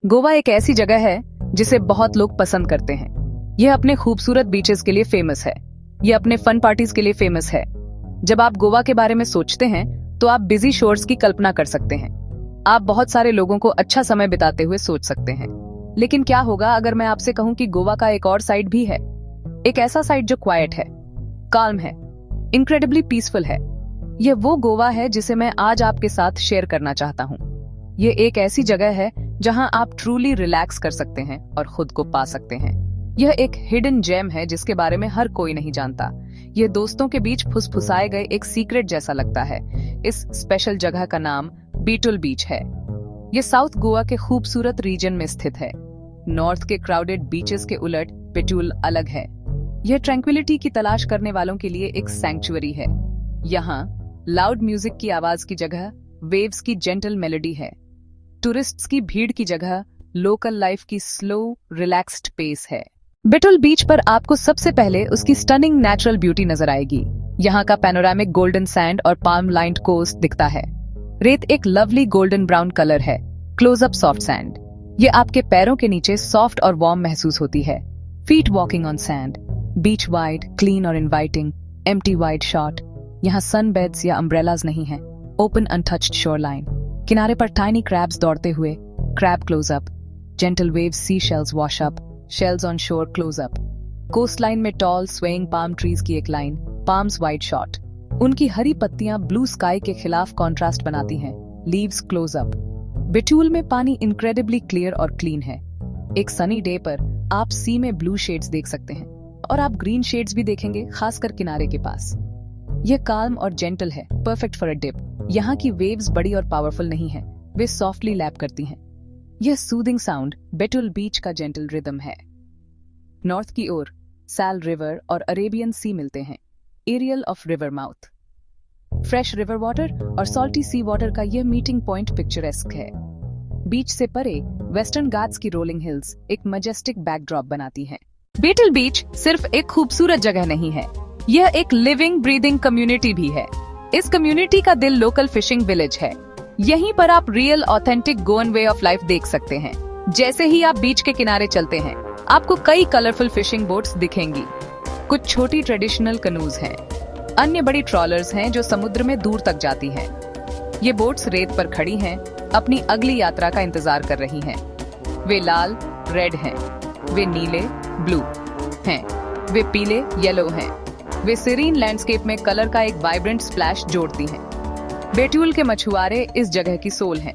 गोवा एक ऐसी जगह है जिसे बहुत लोग पसंद करते हैं। यह अपने खूबसूरत बीचेस के लिए फेमस है। यह अपने फन पार्टीज के लिए फेमस है। जब आप गोवा के बारे में सोचते हैं तो आप बिजी शोर्स की कल्पना कर सकते हैं। आप बहुत सारे लोगों को अच्छा समय बिताते हुए सोच सकते हैं। लेकिन क्या होगा अगर मैं आपसे कहूं कि गोवा का एक और साइड भी है, एक ऐसा साइड जो क्वाइट है, काल्म है, इनक्रेडिबली पीसफुल है। यह वो गोवा है जिसे मैं आज आपके साथ शेयर करना चाहता हूं। यह एक ऐसी जगह है जहां आप ट्रूली रिलैक्स कर सकते हैं और खुद को पा सकते हैं। यह एक हिडन जेम है जिसके बारे में हर कोई नहीं जानता। यह दोस्तों के बीच फुसफुसाए गए एक सीक्रेट जैसा लगता है। इस स्पेशल जगह का नाम बीटुल बीच है। यह साउथ गोवा के खूबसूरत रीजन में स्थित है। नॉर्थ के क्राउडेड बीचेस के उलट बीटुल अलग है। यह ट्रैंक्विलिटी की तलाश करने वालों के लिए एक सैंक्चुअरी है। यहाँ लाउड म्यूजिक की आवाज की जगह वेव्स की जेंटल मेलोडी है। टूरिस्ट्स की भीड़ की जगह लोकल लाइफ की स्लो रिलैक्स्ड पेस है। बीटुल बीच पर आपको सबसे पहले उसकी स्टनिंग नेचुरल ब्यूटी नजर आएगी। यहाँ का पैनोरामिक गोल्डन सैंड और पाल्म लाइन्ड कोस्ट दिखता है। रेत एक लवली गोल्डन ब्राउन कलर है। क्लोजअप सॉफ्ट सैंड, ये आपके पैरों के नीचे सॉफ्ट और वार्म महसूस होती है। Feet walking on sand, beach wide, clean और इनवाइटिंग, एम्प्टी वाइड शॉट। यहाँ सन बेड्स या अम्ब्रेलाज नहीं है। ओपन अनटच्ड शोर लाइन, किनारे पर टाइनी क्रैब्स दौड़ते हुए, crab closeup, gentle waves, seashells wash up, shells on shore closeup. Coastline में टॉल स्वेइंग पाम ट्रीज की एक लाइन, पाम्स वाइड शॉट। उनकी हरी पत्तियां ब्लू स्काई के खिलाफ कॉन्ट्रास्ट बनाती हैं, लीव्स क्लोजअप। बीटुल में पानी इनक्रेडिबली क्लियर और क्लीन है। एक सनी डे पर आप सी में ब्लू शेड्स देख सकते हैं और आप ग्रीन शेड्स भी देखेंगे, खासकर किनारे के पास। यह काल्म और जेंटल है, परफेक्ट फॉर अ डिप। यहाँ की वेव्स बड़ी और पावरफुल नहीं है, वे सॉफ्टली लैप करती हैं। यह सूदिंग साउंड बीटुल बीच का जेंटल रिदम है। नॉर्थ की ओर सैल रिवर और अरेबियन सी मिलते हैं, aerial of river mouth. Fresh river water और सॉल्टी सी वाटर का यह मीटिंग पॉइंट पिक्चरेस्क है। बीच से परे वेस्टर्न घाट्स की रोलिंग हिल्स एक मजेस्टिक बैकड्रॉप बनाती हैं। बीटुल बीच सिर्फ एक खूबसूरत जगह नहीं है, यह एक लिविंग ब्रीदिंग कम्युनिटी भी है। इस कम्युनिटी का दिल लोकल फिशिंग विलेज है। यहीं पर आप real authentic Goan way of life देख सकते हैं। जैसे ही आप बीच के किनारे चलते हैं, आपको कई कलरफुल फिशिंग बोट्स दिखेंगी। कुछ छोटी ट्रेडिशनल कनूज हैं, अन्य बड़ी ट्रॉलर्स हैं जो समुद्र में दूर तक जाती हैं। ये बोट्स रेत पर खड़ी हैं, अपनी अगली यात्रा का इंतजार कर रही हैं। वे लाल, रेड हैं, वे नीले, ब्लू हैं, वे पीले, येलो हैं। वे सीरीन लैंडस्केप में कलर का एक वाइब्रेंट स्प्लैश जोड़ती हैं। बीटुल के मछुआरे इस जगह की सोल हैं।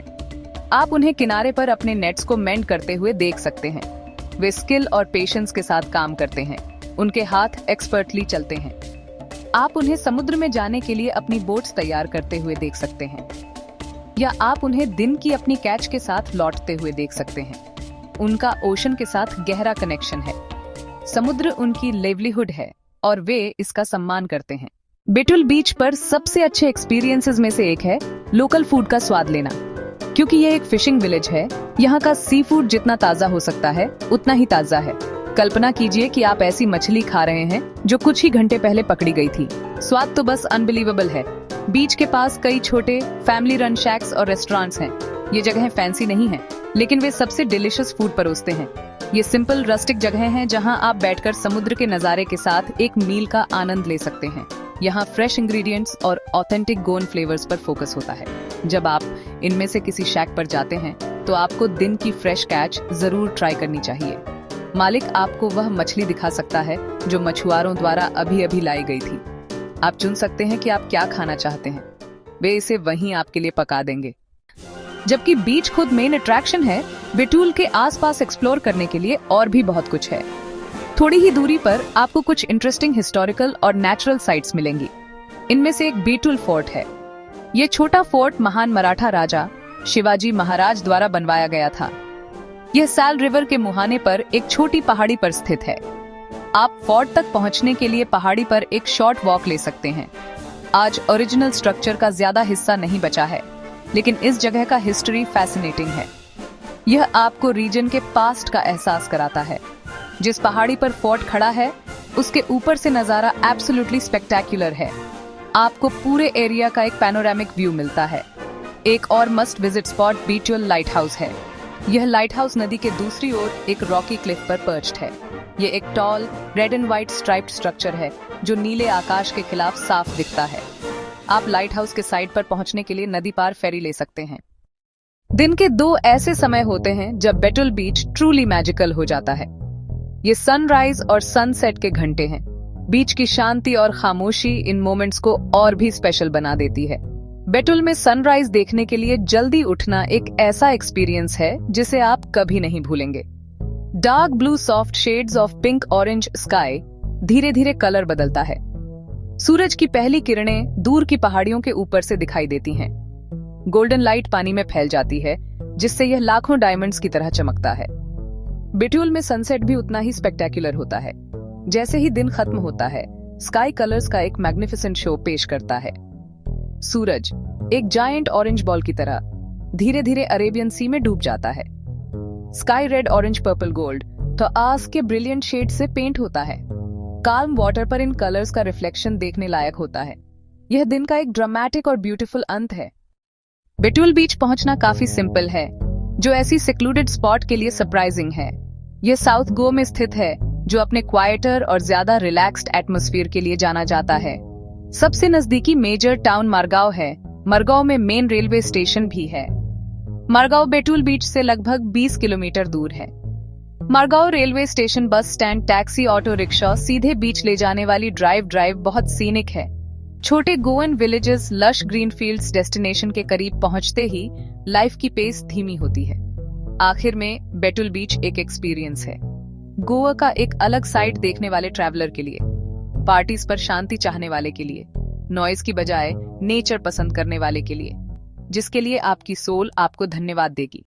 आप उन्हें किनारे पर अपने नेट्स को मेंड करते हुए देख सकते हैं। वे स्किल और पेशेंस के साथ काम करते हैं। उनके हाथ एक्सपर्टली चलते हैं। आप उन्हें समुद्र में जाने के लिए अपनी बोट्स तैयार करते हुए देख सकते हैं, या आप उन्हें दिन की अपनी कैच के साथ लौटते हुए देख सकते हैं। उनका ओशन के साथ गहरा कनेक्शन है। समुद्र उनकी लिवलीहुड है और वे इसका सम्मान करते हैं। बीटुल बीच पर सबसे अच्छे एक्सपीरियंसेस में से एक है लोकल फूड का स्वाद लेना। क्योंकि ये एक फिशिंग विलेज है, यहाँ का सी फूड जितना ताजा हो सकता है उतना ही ताजा है। कल्पना कीजिए कि आप ऐसी मछली खा रहे हैं जो कुछ ही घंटे पहले पकड़ी गई थी। स्वाद तो बस अनबिलीवेबल है। बीच के पास कई छोटे फैमिली रन शैक्स और रेस्टोरेंट्स हैं। ये जगह फैंसी नहीं है, लेकिन वे सबसे डिलिशियस फूड परोसते हैं। ये सिंपल रस्टिक जगह हैं जहां आप बैठकर समुद्र के नजारे के साथ एक मील का आनंद ले सकते हैं। यहाँ फ्रेश इंग्रेडिएंट्स और ऑथेंटिक गोवन फ्लेवर्स पर फोकस होता है। जब आप इनमें से किसी शैक पर जाते हैं तो आपको दिन की फ्रेश कैच जरूर ट्राई करनी चाहिए। मालिक आपको वह मछली दिखा सकता है जो मछुआरों द्वारा अभी अभी लाई गई थी। आप चुन सकते हैं कि आप क्या खाना चाहते हैं, वे इसे वहीं आपके लिए पका देंगे। जबकि बीच खुद मेन अट्रैक्शन है, बीटुल के आसपास एक्सप्लोर करने के लिए और भी बहुत कुछ है। थोड़ी ही दूरी पर आपको कुछ इंटरेस्टिंग हिस्टोरिकल और नेचुरल साइट्स मिलेंगी। इनमें से एक बीटुल फोर्ट है। ये छोटा फोर्ट महान मराठा राजा शिवाजी महाराज द्वारा बनवाया गया था। यह सैल रिवर के मुहाने पर एक छोटी पहाड़ी पर स्थित है। आप फोर्ट तक पहुंचने के लिए पहाड़ी पर एक शॉर्ट वॉक ले सकते हैं। आज ओरिजिनल स्ट्रक्चर का ज्यादा हिस्सा नहीं बचा है, लेकिन इस जगह का हिस्ट्री फैसिनेटिंग है। यह आपको रीजन के पास्ट का एहसास कराता है। जिस पहाड़ी पर फोर्ट खड़ा है उसके ऊपर से नजारा एब्सोल्युटली स्पेक्टेक्युलर है। आपको पूरे एरिया का एक पैनोरामिक व्यू मिलता है। एक और must visit spot Betul lighthouse है। यह लाइट हाउस नदी के दूसरी ओर एक रॉकी क्लिफ पर पर्च्ड है। ये एक tall red and white striped structure है जो नीले आकाश के खिलाफ साफ दिखता है। आप लाइट हाउस के साइड पर पहुंचने के लिए नदी पार फेरी ले सकते हैं। दिन के 2 ऐसे समय होते हैं जब बेटुल बीच ट्रूली मैजिकल हो जाता है। ये सनराइज और सनसेट के घंटे हैं। बीच की शांति और खामोशी इन मोमेंट्स को और भी स्पेशल बना देती है। बेटुल में सनराइज देखने के लिए जल्दी उठना एक ऐसा एक्सपीरियंस है जिसे आप कभी नहीं भूलेंगे। Dark blue soft shades of pink orange sky धीरे धीरे कलर बदलता है। सूरज की पहली किरणें दूर की पहाड़ियों के ऊपर से दिखाई देती हैं। गोल्डन लाइट पानी में फैल जाती है जिससे यह लाखों डायमंड्स की तरह चमकता है। बेटुल में सनसेट भी उतना ही स्पेक्टेकुलर होता है। जैसे ही दिन खत्म होता है, स्काई कलर्स का एक मैग्निफिसेंट शो पेश करता है। सूरज एक जायंट ऑरेंज बॉल की तरह धीरे धीरे अरेबियन सी में डूब जाता है। Sky red orange purple gold तो आस के ब्रिलियंट शेड से पेंट होता है। काल्म वाटर पर इन कलर्स का रिफ्लेक्शन देखने लायक होता है। यह दिन का एक ड्रामेटिक और ब्यूटीफुल अंत है। बेटुल बीच पहुंचना काफी सिंपल है, जो ऐसी सिक्लूडेड स्पॉट के लिए सरप्राइजिंग है। यह साउथ गोवा में स्थित है, जो अपने क्वाइटर और ज्यादा रिलैक्स्ड एटमॉस्फेयर के लिए जाना जाता है। सबसे नजदीकी मेजर टाउन मरगांव है। मरगांव में मेन रेलवे स्टेशन भी है। मरगांव बेटुल बीच से लगभग 20 किलोमीटर दूर है। Margao railway station, bus stand, taxi, auto rickshaw सीधे बीच ले जाने वाली ड्राइव बहुत सीनिक है। छोटे Goan villages, lush green fields destination के करीब पहुंचते ही लाइफ की पेस धीमी होती है। आखिर में बेटुल बीच एक एक्सपीरियंस है, गोवा का एक अलग साइड देखने वाले ट्रैवलर के लिए, पार्टीज पर शांति चाहने वाले के लिए, नॉइज की बजाय नेचर पसंद करने वाले के लिए, जिसके लिए आपकी सोल आपको धन्यवाद देगी।